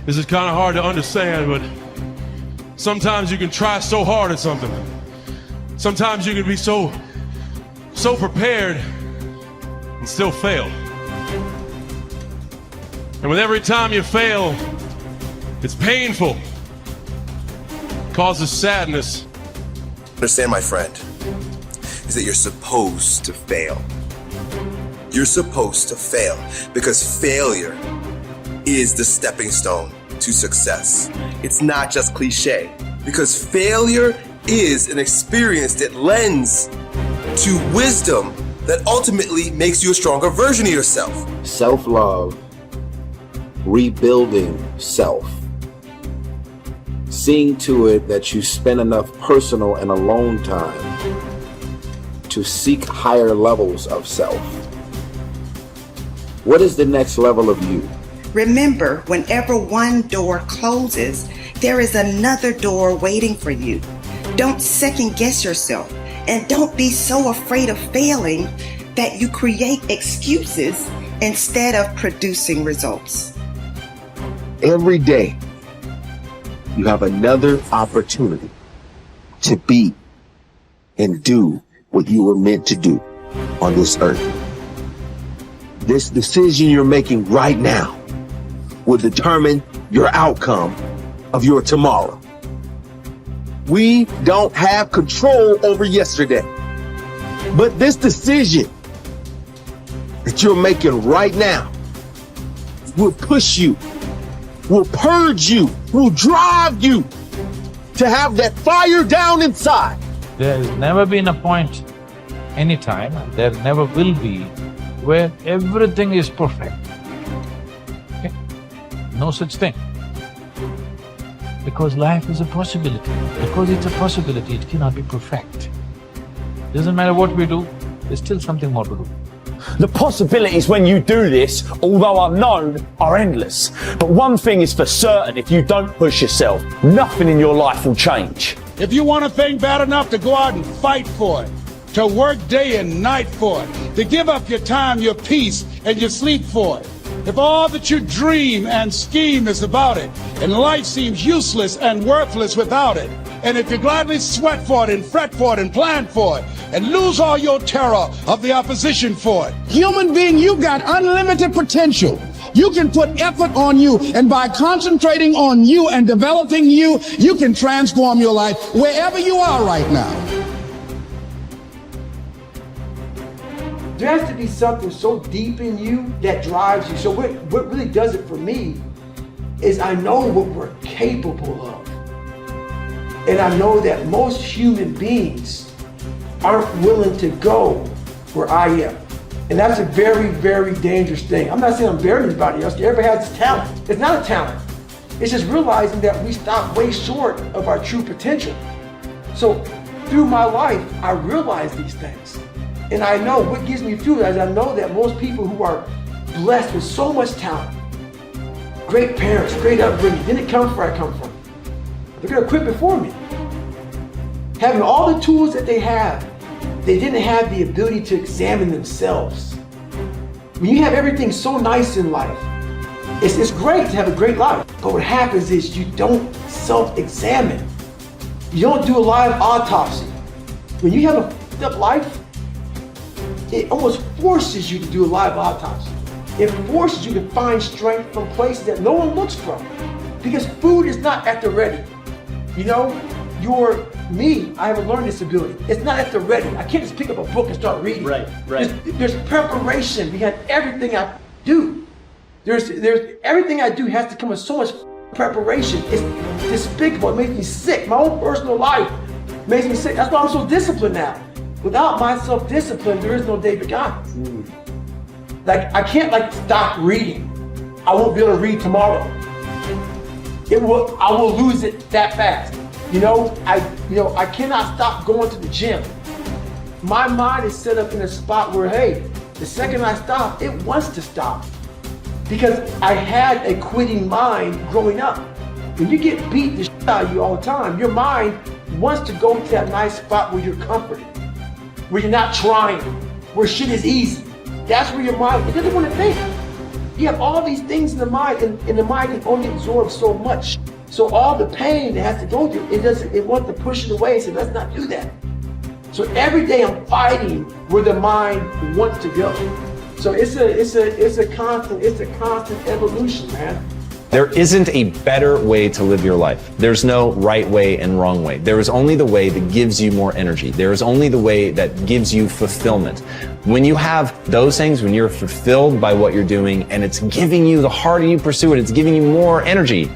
This is kind of hard to understand, but sometimes you can try so hard at something. Sometimes you can be so prepared and still fail. And with every time you fail, it's painful. It causes sadness. Understand, my friend, is that you're supposed to fail. You're supposed to fail because failure is the stepping stone to success. It's not just cliche, because failure is an experience that lends to wisdom that ultimately makes you a stronger version of yourself. Self-love, rebuilding self, seeing to it that you spend enough personal and alone time to seek higher levels of self. What is the next level of you? Remember, whenever one door closes, there is another door waiting for you. Don't second guess yourself, and don't be so afraid of failing that you create excuses instead of producing results. Every day, you have another opportunity to be and do what you were meant to do on this earth. This decision you're making right now will determine your outcome of your tomorrow. We don't have control over yesterday, but this decision that you're making right now will push you, will purge you, will drive you to have that fire down inside. There has never been a point, anytime, and there never will be, where everything is perfect. Okay? No such thing. Because life is a possibility. Because it's a possibility, it cannot be perfect. Doesn't matter what we do, there's still something more to do. The possibilities when you do this, although unknown, are endless. But one thing is for certain, if you don't push yourself, nothing in your life will change. If you want a thing bad enough to go out and fight for it, to work day and night for it, to give up your time, your peace, and your sleep for it, if all that you dream and scheme is about it, and life seems useless and worthless without it, and if you gladly sweat for it and fret for it and plan for it, and lose all your terror of the opposition for it, human being, you've got unlimited potential. You can put effort on you, and by concentrating on you and developing you, you can transform your life wherever you are right now. There has to be something so deep in you that drives you. So what really does it for me is I know what we're capable of. And I know that most human beings aren't willing to go where I am. And that's a very, very dangerous thing. I'm not saying I'm better than anybody else. Everybody has this talent. It's not a talent. It's just realizing that we stop way short of our true potential. So through my life, I realize these things. And I know what gives me fuel is I know that most people who are blessed with so much talent, great parents, great upbringing, didn't come from where I come from. They're gonna quit before me. Having all the tools that they have, they didn't have the ability to examine themselves. When you have everything so nice in life, it's great to have a great life. But what happens is you don't self-examine. You don't do a live autopsy. When you have a fucked up life, it almost forces you to do a live autopsy. It forces you to find strength from places that no one looks from. Because food is not at the ready. You know, I have a learning disability. It's not at the ready. I can't just pick up a book and start reading. Right. There's preparation behind everything I do. There's everything I do has to come with so much preparation. It's despicable. It makes me sick. My own personal life makes me sick. That's why I'm so disciplined now. Without my self-discipline, there is no David Goggins. Like, I can't stop reading. I won't be able to read tomorrow. I will lose it that fast. I cannot stop going to the gym. My mind is set up in a spot where, hey, the second I stop, it wants to stop. Because I had a quitting mind growing up. When you get beat the shit out of you all the time, your mind wants to go to that nice spot where you're comforted, where you're not trying, where shit is easy. That's where your mind, it doesn't want to think. You have all these things in the mind, and the mind can only absorb so much. So all the pain it has to go through, it wants to push it away and say, let's not do that. So every day I'm fighting where the mind wants to go. So it's a constant evolution, man. There isn't a better way to live your life. There's no right way and wrong way. There is only the way that gives you more energy. There is only the way that gives you fulfillment. When you have those things, when you're fulfilled by what you're doing and it's giving you, the harder you pursue it, it's giving you more energy,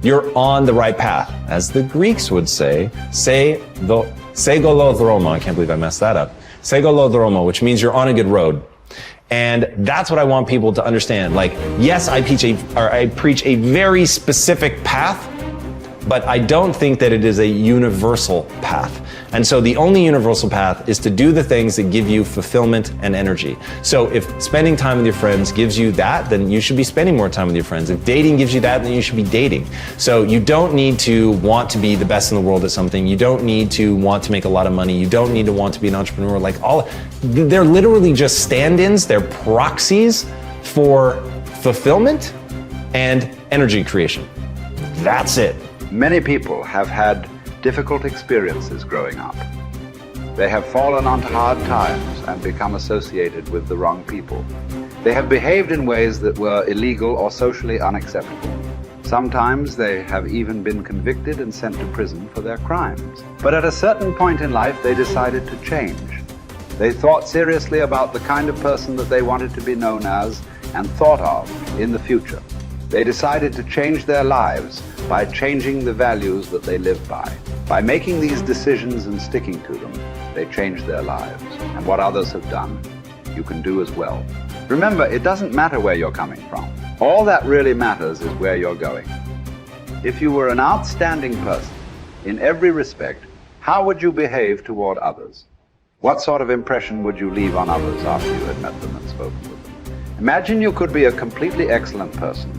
you're on the right path. As the Greeks would say, segolodroma, I can't believe I messed that up. Segolodroma, which means you're on a good road. And that's what I want people to understand. Like, yes, I preach a very specific path, but I don't think that it is a universal path. And so the only universal path is to do the things that give you fulfillment and energy. So if spending time with your friends gives you that, then you should be spending more time with your friends. If dating gives you that, then you should be dating. So you don't need to want to be the best in the world at something. You don't need to want to make a lot of money. You don't need to want to be an entrepreneur. They're literally just stand-ins. They're proxies for fulfillment and energy creation. That's it. Many people have had difficult experiences growing up. They have fallen onto hard times and become associated with the wrong people. They have behaved in ways that were illegal or socially unacceptable. Sometimes they have even been convicted and sent to prison for their crimes. But at a certain point in life, they decided to change. They thought seriously about the kind of person that they wanted to be known as and thought of in the future. They decided to change their lives by changing the values that they live by. By making these decisions and sticking to them, they changed their lives. And what others have done, you can do as well. Remember, it doesn't matter where you're coming from. All that really matters is where you're going. If you were an outstanding person in every respect, how would you behave toward others? What sort of impression would you leave on others after you had met them and spoken with them? Imagine you could be a completely excellent person.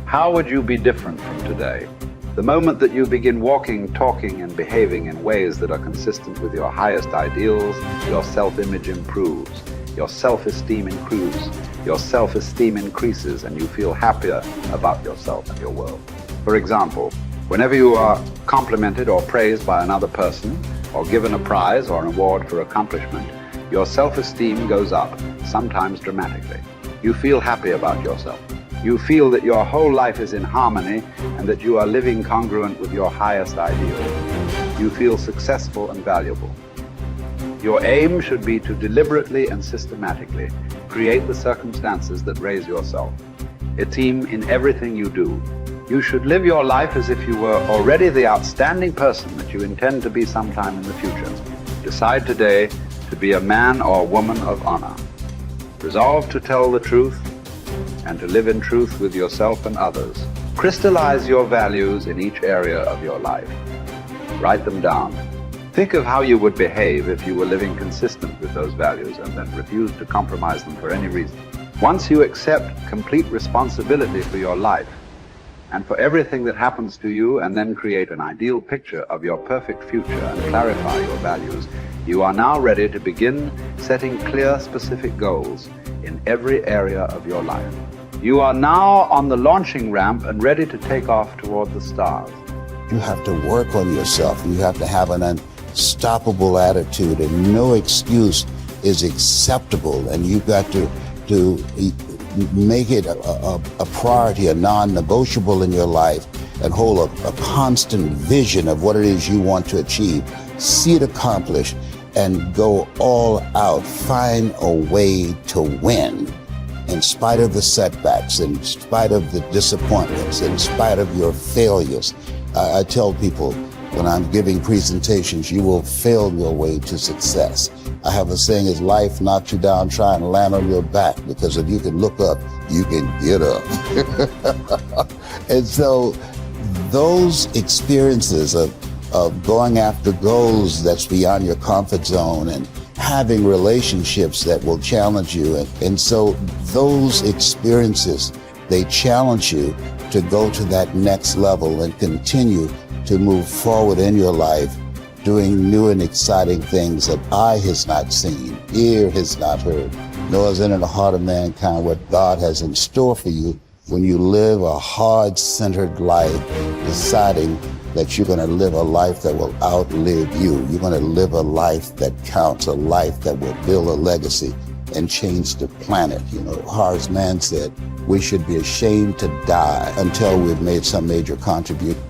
How would you be different from today? The moment that you begin walking, talking, and behaving in ways that are consistent with your highest ideals, your self-image improves, your self-esteem improves, your self-esteem increases, and you feel happier about yourself and your world. For example, whenever you are complimented or praised by another person, or given a prize or an award for accomplishment, your self-esteem goes up, sometimes dramatically. You feel happy about yourself. You feel that your whole life is in harmony and that you are living congruent with your highest ideals. You feel successful and valuable. Your aim should be to deliberately and systematically create the circumstances that raise yourself. Esteem in everything you do. You should live your life as if you were already the outstanding person that you intend to be sometime in the future. Decide today to be a man or woman of honor. Resolve to tell the truth and to live in truth with yourself and others. Crystallize your values in each area of your life. Write them down. Think of how you would behave if you were living consistent with those values and then refused to compromise them for any reason. Once you accept complete responsibility for your life and for everything that happens to you, and then create an ideal picture of your perfect future and clarify your values, you are now ready to begin setting clear, specific goals in every area of your life. You are now on the launching ramp and ready to take off toward the stars. You have to work on yourself. You have to have an unstoppable attitude, and no excuse is acceptable. And you've got to make it a priority, a non-negotiable in your life, and hold a constant vision of what it is you want to achieve. See it accomplished and go all out. Find a way to win in spite of the setbacks, in spite of the disappointments, in spite of your failures. I tell people when I'm giving presentations, you will fail your way to success. I have a saying, is life knocks you down, try and land on your back, because if you can look up, you can get up. And so those experiences of going after goals that's beyond your comfort zone and having relationships that will challenge you. And so those experiences, they challenge you to go to that next level and continue to move forward in your life, doing new and exciting things that eye has not seen, ear has not heard, nor is it in the heart of mankind what God has in store for you when you live a heart-centered life, deciding that you're going to live a life that will outlive you. You're going to live a life that counts, a life that will build a legacy and change the planet. You know, Horace Mann said, we should be ashamed to die until we've made some major contribution